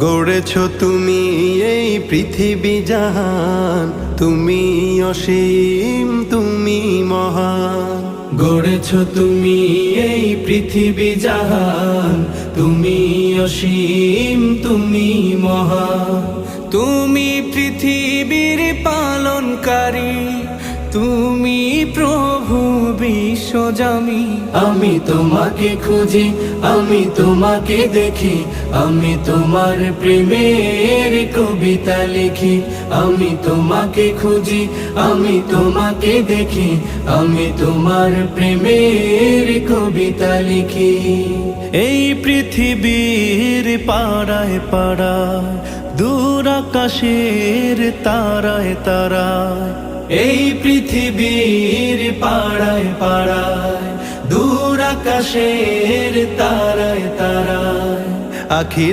গড়েছ তুমি এই পৃথিবী জাহান, তুমি অসীম তুমি মহান। গড়েছ তুমি এই পৃথিবী জাহান, তুমি অসীম তুমি মহান। তুমি পৃথিবীর পালনকারী, তুমি প্রভু বিশ্বজামি। আমি তোমাকে খুঁজি, আমি তোমাকে দেখি, আমি তোমার প্রেমের কবিতা লিখি। আমি তোমাকে খুঁজি, আমি তোমাকে দেখি, আমি তোমার প্রেমের কবিতা লিখি। এই পৃথিবীর পাড়ায় পাড়ায়, দূর আকাশের তারায় তারায়, এই পৃথিবীর পাড়ায় পাড়ায়, দূর আকাশের তারায় তারায়, আখি